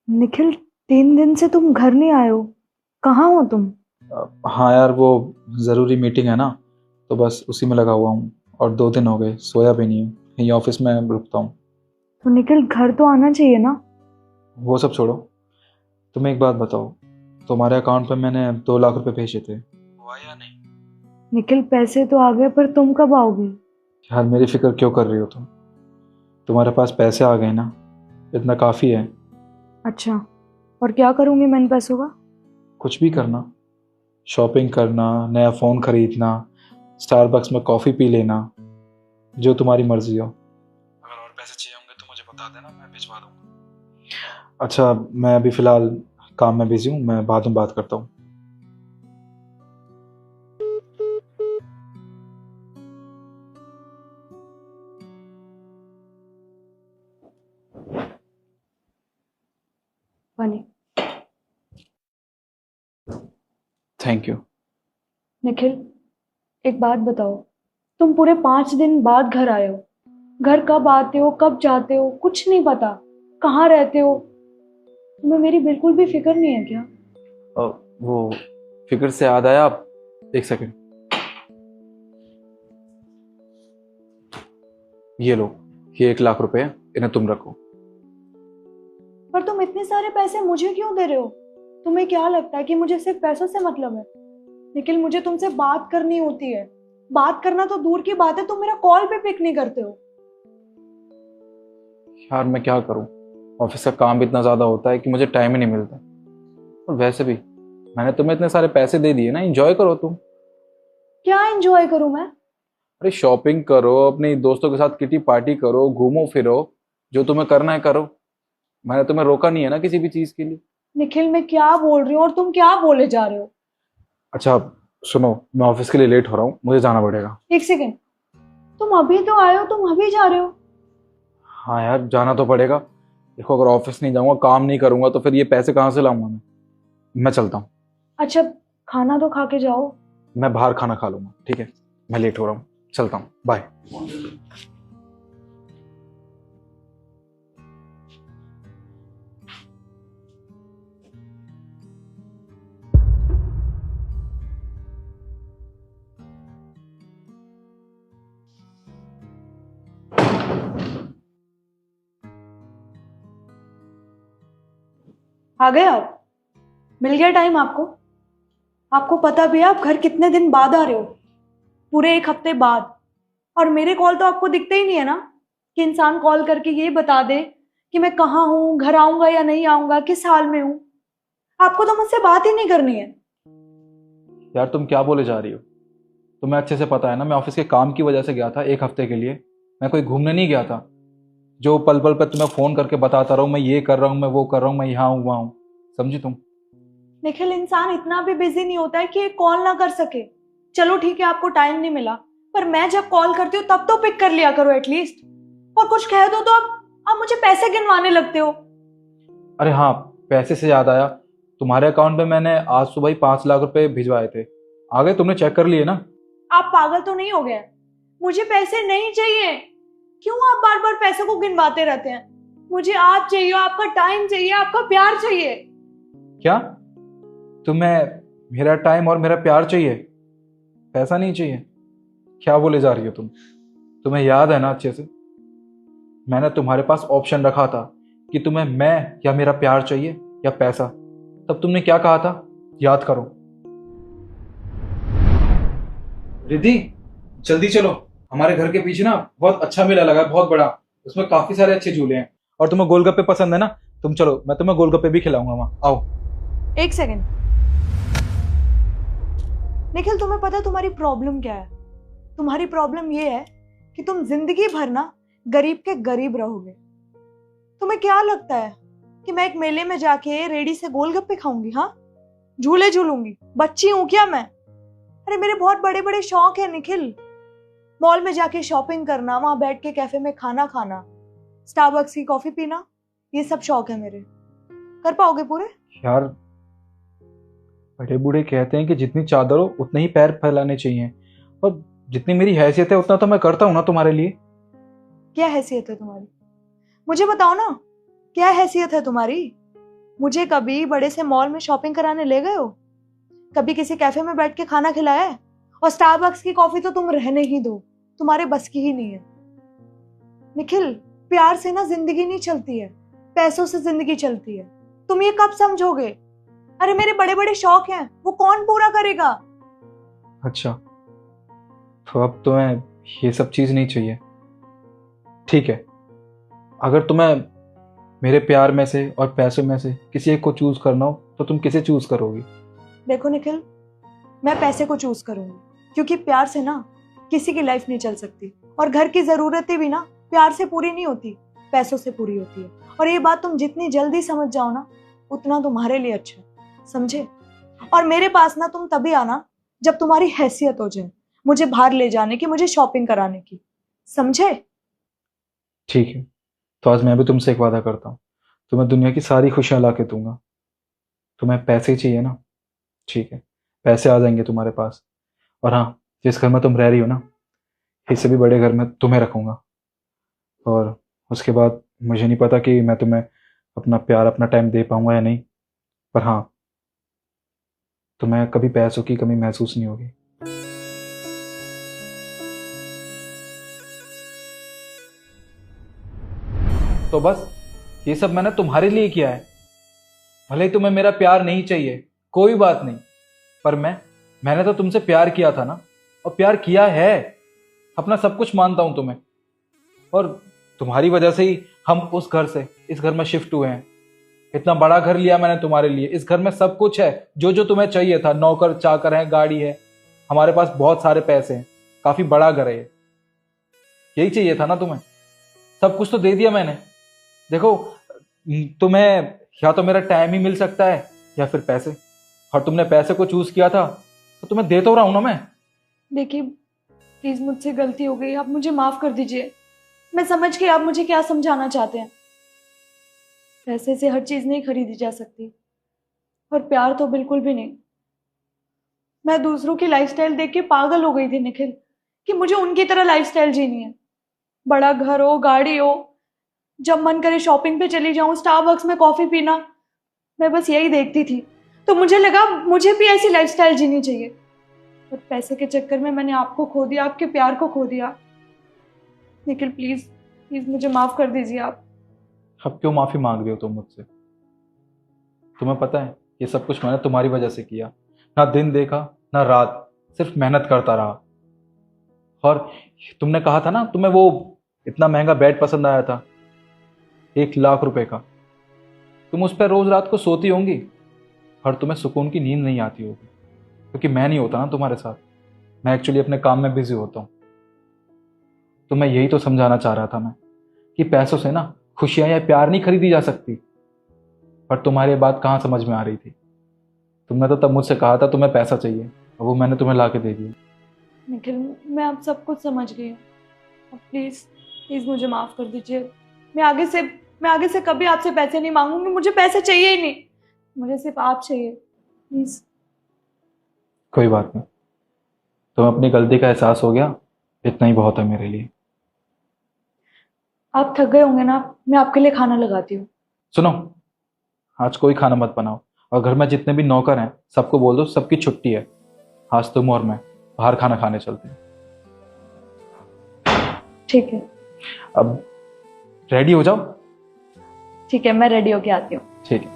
निखिल, 3 दिन से तुम घर नहीं आए हो। कहाँ हो तुम? हाँ यार, वो ज़रूरी मीटिंग है ना, तो बस उसी में लगा हुआ हूँ। और 2 दिन हो गए, सोया भी नहीं हूँ, यहीं ऑफिस में रुकता हूँ। तो निखिल, घर तो आना चाहिए ना। वो सब छोड़ो, तुम्हें एक बात बताओ, तुम्हारे अकाउंट पे मैंने 2 लाख रुपए भेजे थे, वो आया या नहीं? निखिल, पैसे तो आ गए, पर तुम कब आओगे? यार मेरी फिक्र क्यों कर रही हो तुम? तुम्हारे पास पैसे आ गए ना, इतना काफ़ी है। अच्छा, और क्या करूंगी मैं इन पैसों का? कुछ भी करना, शॉपिंग करना, नया फ़ोन खरीदना, स्टारबक्स में कॉफ़ी पी लेना, जो तुम्हारी मर्ज़ी हो। अगर और पैसे चाहिए होंगे तो मुझे बता देना, मैं भिजवा दूँगा। अच्छा, मैं अभी फ़िलहाल काम में बिज़ी हूँ, मैं बाद में बात करता हूँ। बनी। Thank you. निखिल, एक बात बताओ। तुम पूरे 5 दिन बाद घर आए हो। घर कब आते हो, कब जाते हो, कुछ नहीं पता। कहाँ रहते हो? तुम्हें मेरी बिल्कुल भी फिक्र नहीं है क्या? वो फिक्र से याद आया, आप एक सेकंड, ये लो, ये 1 लाख रुपए है, इन्हें तुम रखो। पर तुम इतने सारे पैसे मुझे क्यों दे रहे हो? तुम्हें क्या लगता है कि मुझे सिर्फ पैसों से मतलब है? निखिल, मुझे तुमसे बात करनी होती है। बात करना तो दूर की बात है, तुम मेरा कॉल पे पिक नहीं करते हो। यार मैं क्या करूँ, ऑफिस का काम भी इतना ज़्यादा होता है कि मुझे टाइम ही नहीं मिलता। और वैसे भी मैंने तुम्हें इतने सारे पैसे दे दिए ना, एंजॉय करो तुम। क्या एंजॉय करूं मैं? अरे शॉपिंग करो, अपने दोस्तों के साथ किटी पार्टी करो, घूमो फिरो, जो तुम्हें करना है करो। मैंने तुम्हें रोका नहीं है ना किसी भी चीज़ के लिए। निखिल, मैं क्या बोल रही हूँ और तुम क्या बोले जा रहे हो? अच्छा सुनो, मैं ऑफिस के लिए लेट हो रहा हूँ, मुझे जाना पड़ेगा। एक सेकेंड। तुम अभी तो आए हो, तुम अभी जा रहे हो? हाँ यार, जाना तो पड़ेगा। देखो, अगर ऑफिस नहीं जाऊंगा, काम नहीं करूंगा, तो फिर ये पैसे कहाँ से लाऊंगा मैं चलता हूँ। अच्छा, खाना तो खा के जाओ। मैं बाहर खाना खा लूंगा, ठीक है? मैं लेट हो रहा हूँ, चलता हूँ, बाय। आ गए आप? मिल गया टाइम आपको? आपको पता भी है आप घर कितने दिन बाद आ रहे हो? पूरे 1 हफ्ते बाद। और मेरे कॉल तो आपको दिखते ही नहीं है ना, कि इंसान कॉल करके ये बता दे कि मैं कहाँ हूँ, घर आऊंगा या नहीं आऊंगा, किस हाल में हूँ। आपको तो मुझसे बात ही नहीं करनी है। यार तुम क्या बोले जा रही हो? तुम्हें अच्छे से पता है ना, मैं ऑफिस के काम की वजह से गया था 1 हफ्ते के लिए। मैं कोई घूमने नहीं गया था, जो पल पल पर तुम्हें फोन करके बताता रहूं, मैं ये कर रहा हूँ, मैं वो कर रहा हूँ, मैं यहाँ हूँ वहाँ हूँ। समझी तुम? निखिल, इंसान इतना भी बिजी नहीं होता है कि एक कॉल ना कर सके। चलो ठीक है, आपको टाइम नहीं मिला, पर मैं जब कॉल करती हूँ तब तो पिक कर लिया करो एटलीस्ट। और कुछ कह दो तो आप मुझे पैसे गिनवाने लगते हो। अरे हाँ, पैसे से याद आया, तुम्हारे अकाउंट में मैंने आज सुबह ही 5 लाख रुपए भिजवाए थे। आ गए? तुमने चेक कर लिए ना? आप पागल तो नहीं हो गए? मुझे पैसे नहीं चाहिए। क्यों आप बार बार पैसे को गिनवाते रहते हैं? मुझे आप चाहिए, आपका टाइम चाहिए, आपका प्यार चाहिए। क्या तुम्हें मेरा टाइम और मेरा प्यार चाहिए, पैसा नहीं चाहिए? क्या बोले जा रही हो तुम? तुम्हें याद है ना अच्छे से, मैंने तुम्हारे पास ऑप्शन रखा था कि तुम्हें मैं या मेरा प्यार चाहिए या पैसा। तब तुमने क्या कहा था, याद करो। रिद्धि, जल्दी चलो, हमारे घर के पीछे ना बहुत अच्छा मेला लगा है, बहुत बड़ा। उसमें काफी सारे अच्छे झूले हैं। और तुम्हें गोलगप्पे पसंद है ना, तुम चलो, मैं तुम्हें गोलगप्पे भी खिलाऊंगा वहां, आओ। एक सेकेंड। निखिल, तुम्हें पता है तुम्हारी प्रॉब्लम क्या है? तुम्हारी प्रॉब्लम ये है कि तुम जिंदगी भर ना गरीब के गरीब रहोगे। तुम्हें क्या लगता है कि मैं एक मेले में जाके रेडी से गोलगप्पे खाऊंगी? हाँ, झूले झूलूंगी? बच्ची हूं क्या मैं? अरे मेरे बहुत बड़े बड़े शौक है निखिल। मॉल में जाके शॉपिंग करना, वहां बैठ के कैफे में खाना खाना, स्टारबक्स की कॉफी पीना, ये सब शौक है मेरे। कर पाओगे पूरे? यार, बड़े बूढ़े कहते हैं कि जितनी चादर हो उतने ही पैर फैलाने चाहिए, और जितनी मेरी हैसियत है उतना तो मैं करता हूँ ना तुम्हारे लिए। क्या हैसियत है तुम्हारी? मुझे बताओ ना, क्या हैसियत है तुम्हारी? मुझे कभी बड़े से मॉल में शॉपिंग कराने ले गए हो? कभी किसी कैफे में बैठ के खाना खिलाया है? और स्टारबक्स की कॉफी तो तुम रहने ही दो, तुम्हारे बस की ही नहीं है। निखिल, प्यार से ना जिंदगी नहीं चलती है, पैसों से जिंदगी चलती है। तुम ये कब समझोगे? अरे मेरे बड़े बड़े शौक हैं, वो कौन पूरा करेगा? अच्छा, तो अब तुम्हें ये सब चीज़ नहीं चाहिए, ठीक है। अगर तुम्हें मेरे प्यार में से और पैसों में से किसी एक को चूज करना हो तो तुम किसे चूज करोगी? देखो निखिल, मैं पैसे को चूज करूंगी, क्योंकि प्यार से ना किसी की लाइफ नहीं चल सकती, और घर की जरूरतें भी ना प्यार से पूरी नहीं होती, पैसों से पूरी होती है। और ये बात तुम जितनी जल्दी समझ जाओ ना, उतना तुम्हारे लिए अच्छा है, समझे? और मेरे पास ना तुम तभी आना जब तुम्हारी हैसियत हो जाए मुझे बाहर ले जाने की, मुझे शॉपिंग कराने की, समझे? ठीक है, तो आज मैं भी तुमसे एक वादा करता हूँ, तुम्हें दुनिया की सारी खुशियां ला के दूंगा। तुम्हें पैसे ही चाहिए ना? ठीक है, पैसे आ जाएंगे तुम्हारे पास। और हाँ, जिस घर में तुम रह रही हो ना, इससे भी बड़े घर में तुम्हें रखूंगा। और उसके बाद मुझे नहीं पता कि मैं तुम्हें अपना प्यार, अपना टाइम दे पाऊंगा या नहीं, पर हाँ, तुम्हें कभी पैसों की कमी महसूस नहीं होगी। तो बस ये सब मैंने तुम्हारे लिए किया है। भले ही तुम्हें मेरा प्यार नहीं चाहिए, कोई बात नहीं, पर मैंने तो तुमसे प्यार किया था ना, और प्यार किया है। अपना सब कुछ मानता हूं तुम्हें, और तुम्हारी वजह से ही हम उस घर से इस घर में शिफ्ट हुए हैं। इतना बड़ा घर लिया मैंने तुम्हारे लिए, इस घर में सब कुछ है जो जो तुम्हें चाहिए था, नौकर चाकर है, गाड़ी है, हमारे पास बहुत सारे पैसे हैं, काफी बड़ा घर है ये। यही चाहिए था ना तुम्हें? सब कुछ तो दे दिया मैंने। देखो, तुम्हें या तो मेरा टाइम ही मिल सकता है या फिर पैसे, और तुमने पैसे को चूज किया था, तो तुम्हें दे तो रहा हूं ना मैं। देखिए, प्लीज मुझसे गलती हो गई, आप मुझे माफ कर दीजिए। मैं समझ गई आप मुझे क्या समझाना चाहते हैं। पैसे से हर चीज नहीं खरीदी जा सकती, और प्यार तो बिल्कुल भी नहीं। मैं दूसरों की लाइफस्टाइल देख के पागल हो गई थी निखिल, कि मुझे उनकी तरह लाइफस्टाइल जीनी है। बड़ा घर हो, गाड़ी हो, जब मन करे शॉपिंग पे चली जाऊं, स्टारबक्स में कॉफी पीना, मैं बस यही देखती थी। तो मुझे लगा मुझे भी ऐसी लाइफस्टाइल जीनी चाहिए, पर पैसे के चक्कर में मैंने आपको खो दिया, आपके प्यार को खो दिया। निखिल, प्लीज प्लीज मुझे माफ कर दीजिए आप। अब क्यों माफी मांग रही हो तुम मुझसे? तुम्हें पता है ये सब कुछ मैंने तुम्हारी वजह से किया। ना दिन देखा ना रात, सिर्फ मेहनत करता रहा। और तुमने कहा था ना तुम्हें वो इतना महंगा बेड पसंद आया था, 1 लाख रुपए का। तुम उस पर रोज रात को सोती होंगी, और तुम्हें सुकून की नींद नहीं आती होगी, क्योंकि मैं नहीं होता ना तुम्हारे साथ। मैं एक्चुअली अपने काम में बिजी होता हूँ। तो मैं यही तो समझाना चाह रहा था मैं, कि पैसों से ना खुशियां या प्यार नहीं खरीदी जा सकती। पर तुम्हारी ये बात कहाँ समझ में आ रही थी? तुमने तो तब मुझसे कहा था तुम्हें पैसा चाहिए, और वो मैंने तुम्हें ला के दे दिया। निखिल, मैं अब सब कुछ समझ गई हूँ। अब प्लीज प्लीज मुझे माफ कर दीजिए। मैं आगे से कभी आपसे पैसे नहीं मांगूंगी। मुझे पैसे चाहिए ही नहीं, मुझे सिर्फ आप चाहिए, प्लीज। कोई बात नहीं, तुम्हें अपनी गलती का एहसास हो गया, इतना ही बहुत है मेरे लिए। आप थक गए होंगे ना, मैं आपके लिए खाना लगाती हूँ। सुनो, आज कोई खाना मत बनाओ, और घर में जितने भी नौकर हैं सबको बोल दो सबकी छुट्टी है। आज तुम और मैं बाहर खाना खाने चलते हैं। ठीक है। अब रेडी हो जाओ। ठीक है, मैं रेडी होके आती हूँ। ठीक है।